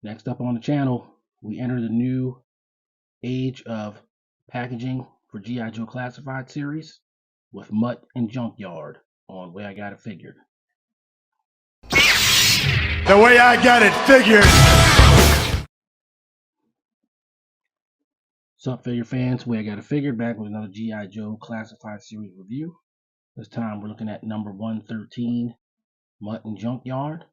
Next up on the channel, we enter the new age of packaging for G.I.Joe Classified series with Mutt and Junkyard on Way I Got It Figured. The way I got it figured. What's up, figure fans? Way I Got It Figured, back with another G.I.Joe Classified series review. This time we're looking at number 113, Mutt and Junkyard.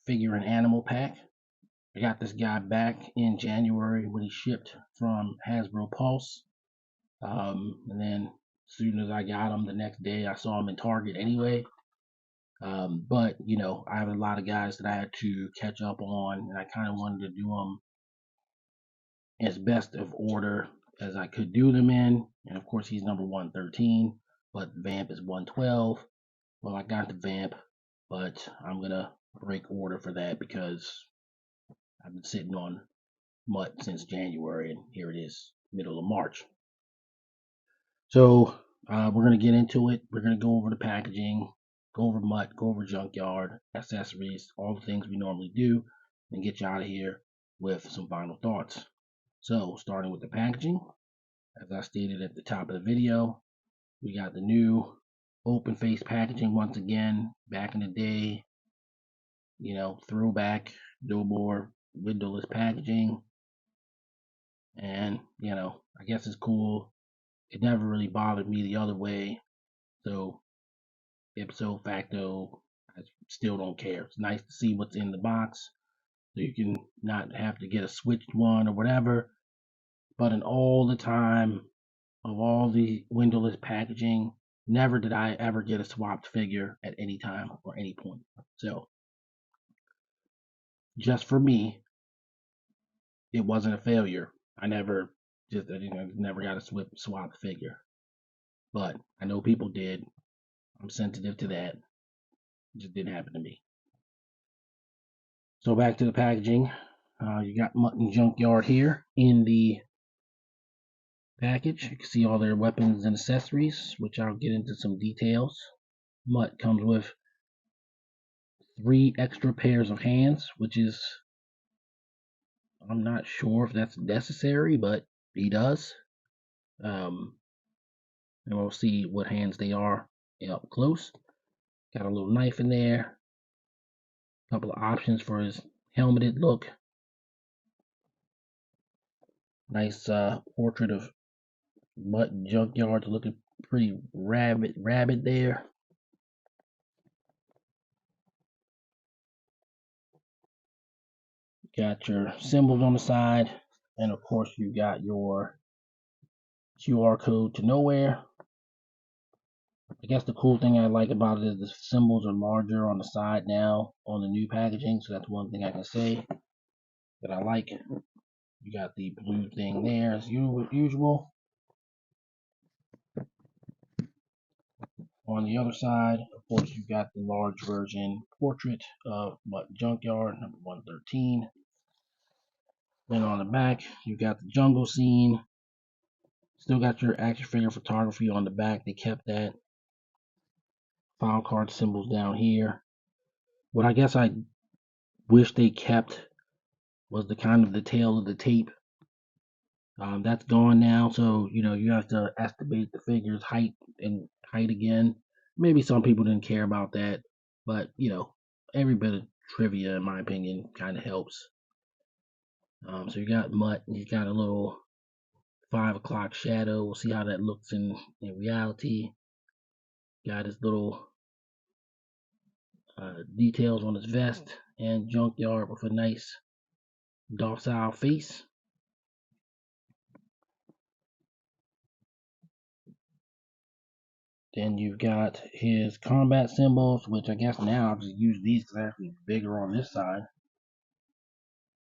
Figure and animal pack. I got this guy back in January when he shipped from Hasbro Pulse. And then as soon as I got him, the next day I saw him in Target anyway. But I have a lot of guys that I had to catch up on, and I kind of wanted to do them as best of order as I could do them in. And of course, he's number 113, but Vamp is 112. Well, I got the Vamp, but I'm gonna break order for that because I've been sitting on Mutt since January, and here it is, middle of March. So we're gonna get into it. We're gonna go over the packaging, go over Mutt, go over Junkyard, accessories, all the things we normally do, and get you out of here with some final thoughts. So starting with the packaging, as I stated at the top of the video, we got the new open face packaging once again. Back in the day, throwback, no more windowless packaging. And I guess it's cool. It never really bothered me the other way, so ipso facto, I still don't care. It's nice to see what's in the box, so you can not have to get a switched one or whatever. But in all the time of all the windowless packaging, never did I ever get a swapped figure at any time or any point. So just for me, it wasn't a failure. I never got a swap figure, but I know people did. I'm sensitive to that. It just didn't happen to me. So back to the packaging. You got Mutt and Junkyard here in the package. You can see all their weapons and accessories, which I'll get into some details. Mutt comes with 3 extra pairs of hands, which is, I'm not sure if that's necessary, but he does. And we'll see what hands they are up close. Got a little knife in there. A couple of options for his helmeted look. Nice portrait of Mutt and Junkyard, looking pretty rabid there. Got your symbols on the side, and of course you got your QR code to nowhere. I guess the cool thing I like about it is the symbols are larger on the side now on the new packaging, so that's one thing I can say that I like. You got the blue thing there as usual. On the other side, of course, you got the large version portrait of Mutt and Junkyard, number 113. Then on the back, you got the jungle scene. Still got your action figure photography on the back. They kept that. File card symbols down here. What I guess I wish they kept was the tail of the tape. That's gone now, so you have to estimate the figure's height again. Maybe some people didn't care about that, but every bit of trivia, in my opinion, kind of helps. So you got Mutt, and he's got a little 5 o'clock shadow. We'll see how that looks in reality. Got his little details on his vest, and Junkyard with a nice docile face. Then you've got his combat symbols, which I guess now I'll just use these because they're actually bigger on this side.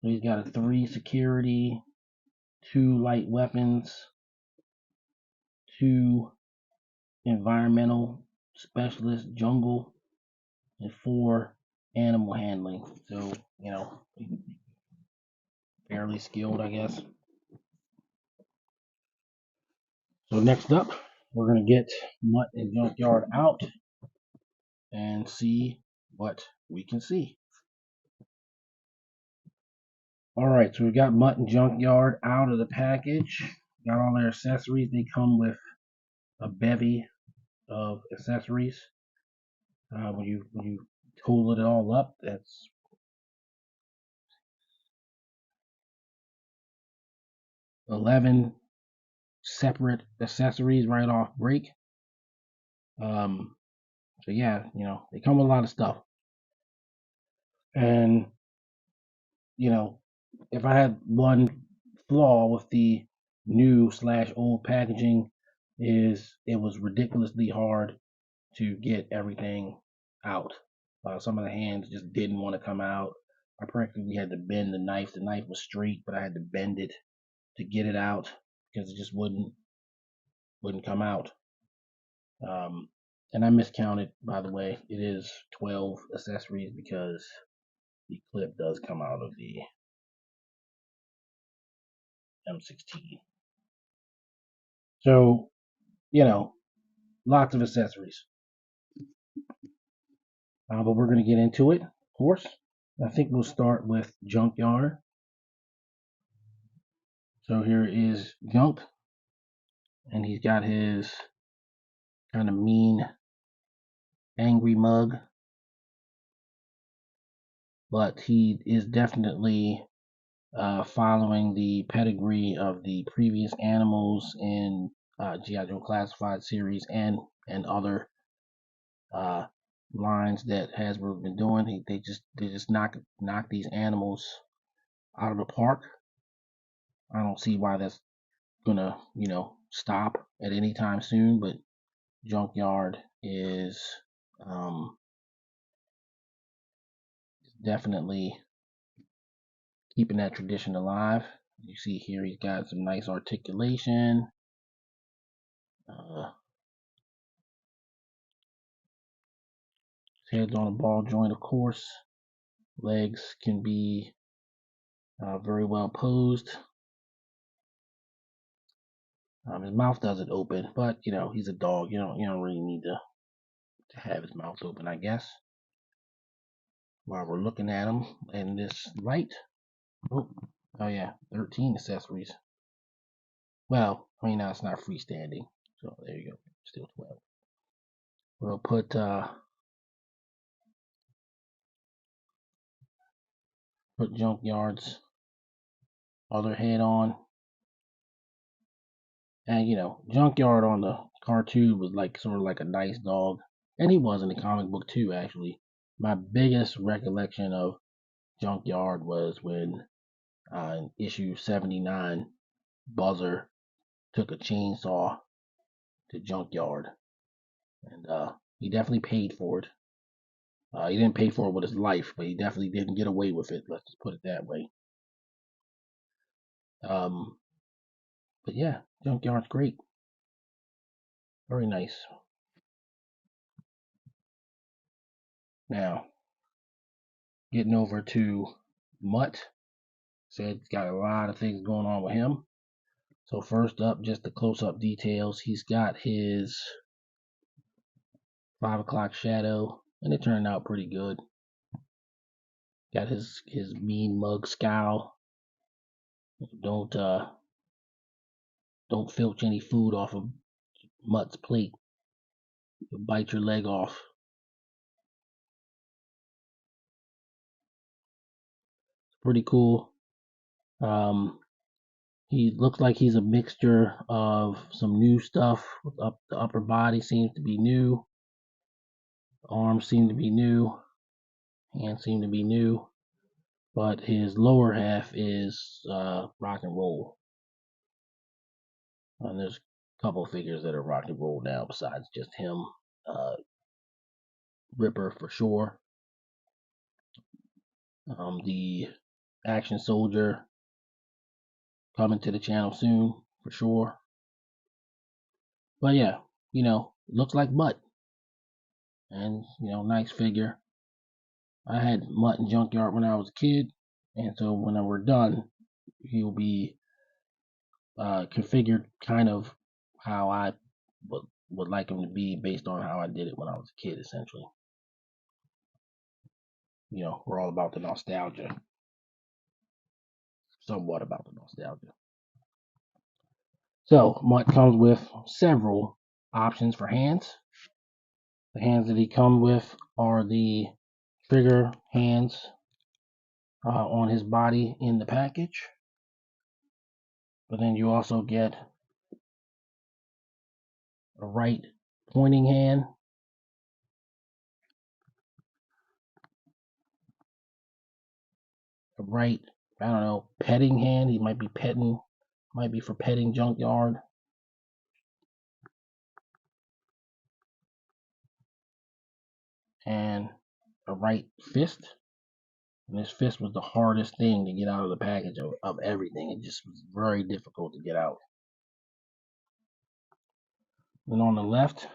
So he's got a 3 security, 2 light weapons, 2 environmental specialist jungle, and 4 animal handling. So, fairly skilled, I guess. So next up, we're going to get Mutt and Junkyard out and see what we can see. Alright, so we got Mutt and Junkyard out of the package. Got all their accessories. They come with a bevy of accessories. When you total it all up, that's 11 separate accessories right off break. So yeah, they come with a lot of stuff. And if I had one flaw with the new / old packaging, is it was ridiculously hard to get everything out. Some of the hands just didn't want to come out. I practically had to bend the knife. The knife was straight, but I had to bend it to get it out because it just wouldn't come out. And I miscounted, by the way. It is 12 accessories because the clip does come out of the M16. So, lots of accessories. But we're going to get into it, of course. I think we'll start with Junkyard. So here is Junk, and he's got his kind of mean, angry mug. But he is definitely following the pedigree of the previous animals in G.I.Joe Classified series and other lines that Hasbro have been doing. They just knock these animals out of the park. I don't see why that's gonna stop at any time soon. But Junkyard is definitely keeping that tradition alive. You see here he's got some nice articulation. His head's on a ball joint, of course. Legs can be very well posed. His mouth doesn't open, but he's a dog. You don't really need to have his mouth open, I guess. While we're looking at him in this light. Oh yeah, 13 accessories. Well, I mean, now it's not freestanding, so there you go. Still 12. We'll put Junkyard's other head on, and Junkyard on the cartoon was like sort of like a nice dog, and he was in the comic book too. Actually, my biggest recollection of Junkyard was when in issue 79, Buzzer took a chainsaw to Junkyard, and he definitely paid for it. He didn't pay for it with his life, but he definitely didn't get away with it. Let's just put it that way. But yeah, Junkyard's great. Very nice. Now, getting over to Mutt. Said he's got a lot of things going on with him. So first up, just the close-up details. He's got his 5 o'clock shadow, and it turned out pretty good. Got his mean mug scowl. Don't filch any food off of Mutt's plate. You'll bite your leg off. It's pretty cool. He looks like he's a mixture of some new stuff. The upper body seems to be new. Arms seem to be new. Hands seem to be new. But his lower half is rock and roll. And there's a couple of figures that are rock and roll now besides just him. Ripper for sure. The Action Soldier coming to the channel soon for sure. But yeah, looks like Mutt. And, nice figure. I had Mutt and Junkyard when I was a kid. And so when we're done, he'll be configured kind of how I would like him to be based on how I did it when I was a kid, essentially. We're all about the nostalgia. somewhat about the nostalgia. So Mutt comes with several options for hands. The hands that he comes with are the trigger hands on his body in the package. But then you also get a right pointing hand, a right, I don't know, petting hand. He might be petting, might be for petting Junkyard. And a right fist. And his fist was the hardest thing to get out of the package of everything. It just was very difficult to get out. Then on the left,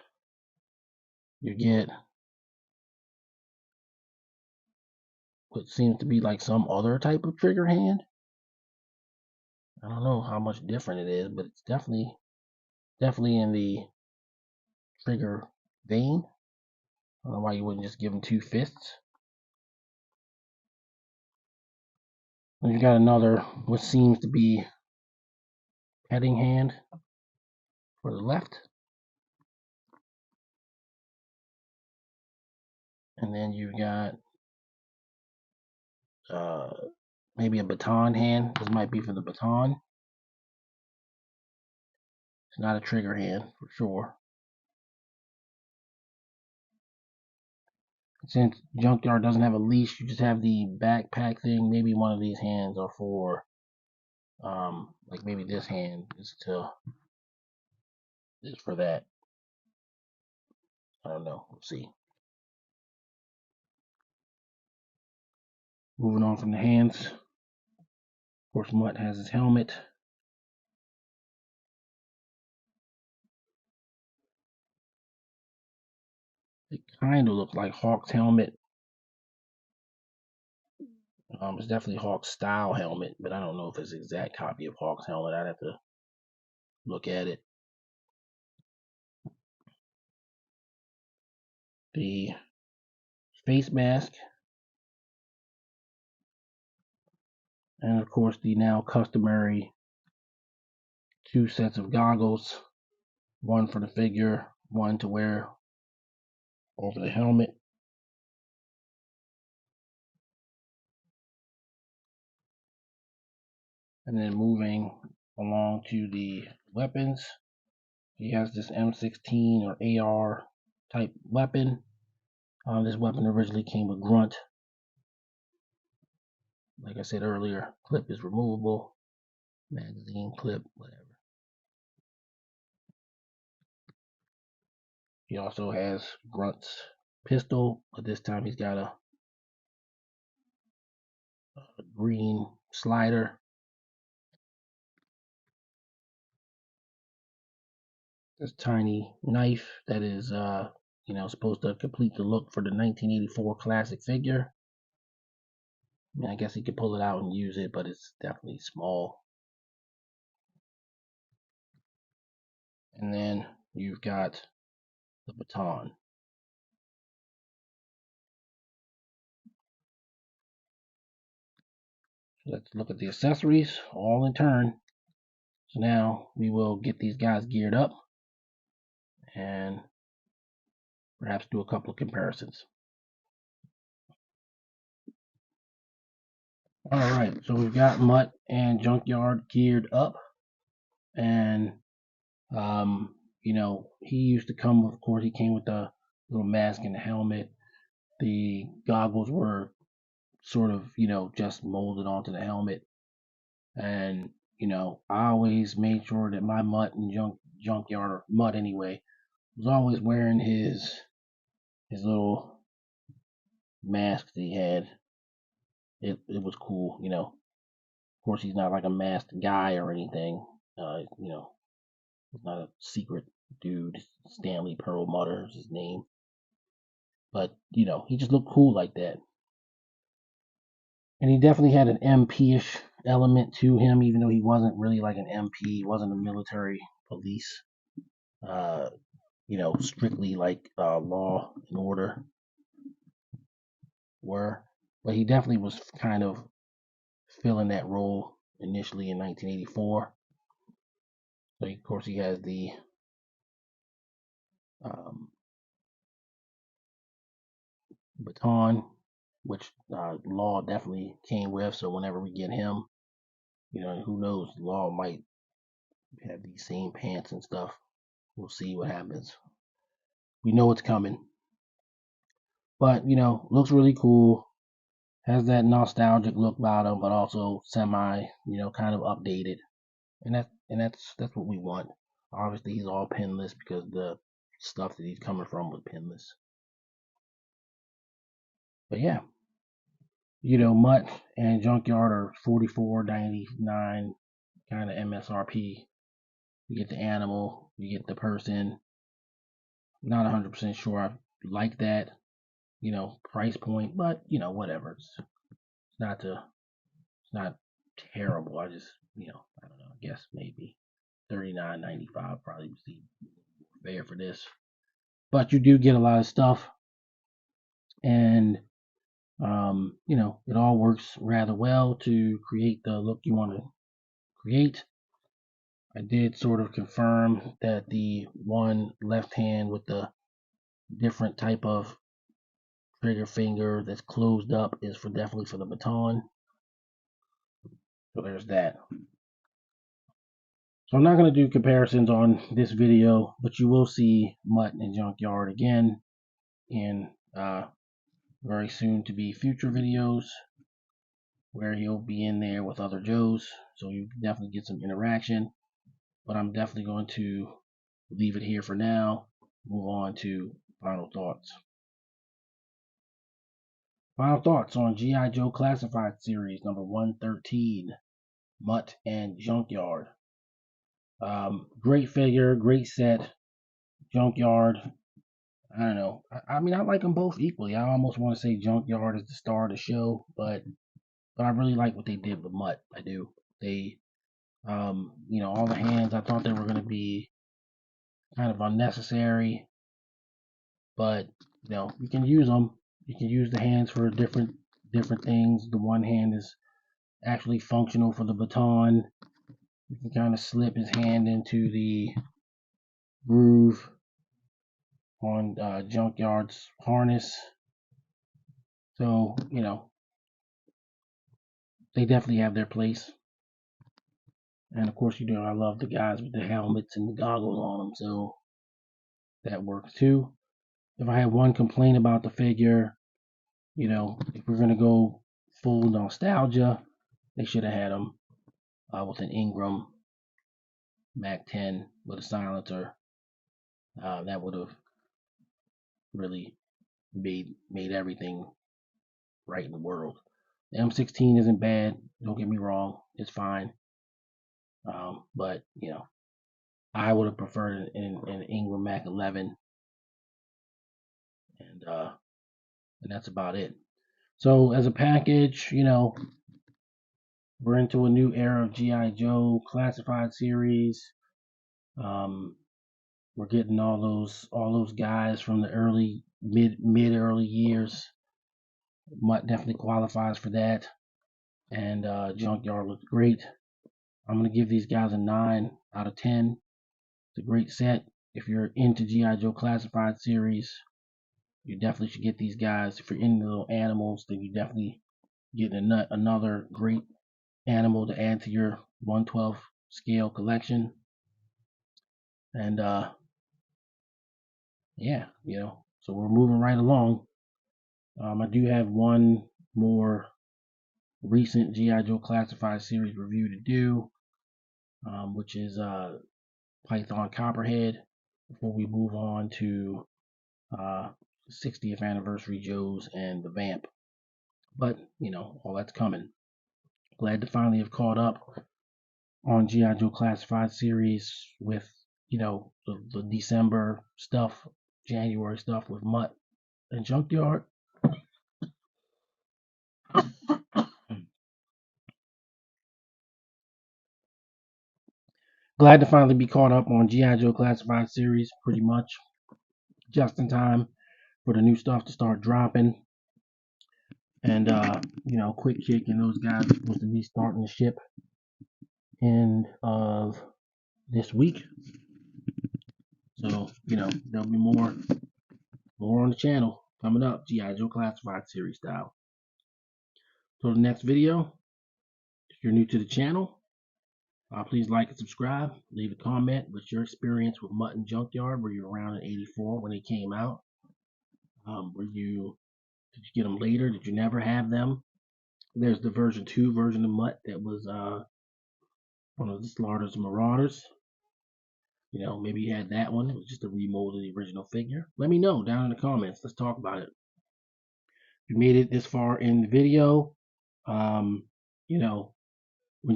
you get what seems to be like some other type of trigger hand. I don't know how much different it is, but it's definitely in the trigger vein. I don't know why you wouldn't just give him two fists. And you got another, what seems to be petting hand for the left. And then you've got maybe a baton hand. This might be for the baton. It's not a trigger hand for sure. Since Junkyard doesn't have a leash, you just have the backpack thing. Maybe one of these hands are for, like maybe this hand is for that. I don't know. We'll see. Moving on from the hands. Of course, Mutt has his helmet. It kind of looks like Hawk's helmet. It's definitely Hawk's style helmet, but I don't know if it's an exact copy of Hawk's helmet. I'd have to look at it. The face mask. And of course, the now customary 2 sets of goggles. One for the figure, one to wear over the helmet. And then moving along to the weapons. He has this M16 or AR type weapon. This weapon originally came with Grunt. Like I said earlier, clip is removable. Magazine clip, whatever. He also has Grunt's pistol, but this time he's got a green slider. This tiny knife that is, supposed to complete the look for the 1984 classic figure. I mean, I guess he could pull it out and use it, but it's definitely small. And then you've got the baton. Let's look at the accessories, all in turn. So now we will get these guys geared up and perhaps do a couple of comparisons. Alright, so we've got Mutt and Junkyard geared up. And, he used to come with, of course, he came with the little mask and the helmet. The goggles were sort of, just molded onto the helmet. And, I always made sure that my Mutt and Junkyard, or Mutt anyway, was always wearing his little mask that he had. It was cool, Of course, he's not like a masked guy or anything. He's not a secret dude. Stanley Perlmutter is his name. But, he just looked cool like that. And he definitely had an MP-ish element to him, even though he wasn't really like an MP. He wasn't a military police. Strictly like law and order were. But he definitely was kind of filling that role initially in 1984. So of course he has the baton, which Law definitely came with. So whenever we get him, who knows, Law might have these same pants and stuff. We'll see what happens. We know it's coming. But, looks really cool. Has that nostalgic look about him, but also semi, kind of updated. And that's what we want. Obviously he's all pinless because the stuff that he's coming from was pinless. But yeah, Mutt and Junkyard are $44.99 kind of MSRP. You get the animal, you get the person. Not 100% sure I like that, price point, but whatever. It's not terrible. I just, I don't know. I guess maybe $39.95 probably would be fair for this. But you do get a lot of stuff, and it all works rather well to create the look you want to create. I did sort of confirm that the one left hand with the different type of trigger finger that's closed up is definitely for the baton. So there's that. So I'm not going to do comparisons on this video, but you will see Mutt and Junkyard again in very soon to be future videos where he'll be in there with other Joes. So you can definitely get some interaction. But I'm definitely going to leave it here for now. Move on to final thoughts. Final thoughts on G.I. Joe Classified Series number 113, Mutt and Junkyard. Great figure, great set. Junkyard, I don't know. I mean, I like them both equally. I almost want to say Junkyard is the star of the show, but I really like what they did with Mutt. I do. They, all the hands, I thought they were going to be kind of unnecessary, but you can use them. You can use the hands for different things. The one hand is actually functional for the baton. You can kind of slip his hand into the groove on Junkyard's harness. So, they definitely have their place. And of course, I love the guys with the helmets and the goggles on them, so that works too. If I had one complaint about the figure, if we're gonna go full nostalgia, they should have had him with an Ingram Mac 10 with a silencer. That would have really made everything right in the world. The M16 isn't bad. Don't get me wrong; it's fine. But I would have preferred an Ingram Mac 11, and that's about it. So as a package, we're into a new era of G.I. Joe Classified series. We're getting all those guys from the early early years. Mutt definitely qualifies for that, and Junkyard looks great. I'm gonna give these guys a 9 out of 10. It's a great set. If you're into G.I. Joe Classified series, you definitely should get these guys. If you're into little animals, then you definitely get another great animal to add to your 1/12 scale collection. And yeah, so we're moving right along. I do have one more recent G.I. Joe Classified series review to do, which is Python Copperhead, before we move on to 60th anniversary Joes and the Vamp. But all that's coming. Glad to finally have caught up on G.I. Joe Classified series with the December stuff, January stuff with Mutt and Junkyard. Glad to finally be caught up on G.I. Joe Classified series, pretty much just in time for the new stuff to start dropping. And Quick Kick and those guys are supposed to be starting the ship end of this week. So, there'll be more on the channel coming up, G.I.Joe Classified series style. So the next video, if you're new to the channel, please like and subscribe. Leave a comment with your experience with Mutt and Junkyard. Were you around in '84 when they came out? Did you get them later? Did you never have them? There's the version 2 version of Mutt that was one of the Slaughter's Marauders. Maybe you had that one. It was just a remold of the original figure. Let me know down in the comments. Let's talk about it. If you made it this far in the video, when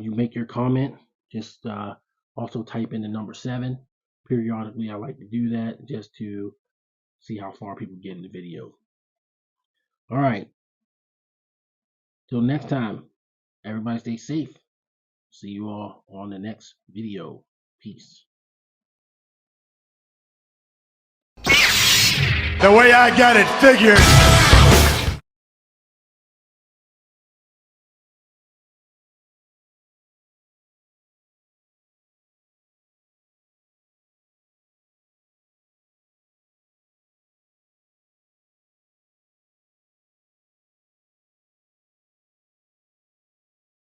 you make your comment, just also type in the number 7. Periodically, I like to do that just to see how far people get in the video. All right. Till next time, everybody stay safe. See you all on the next video. Peace. The way I got it figured.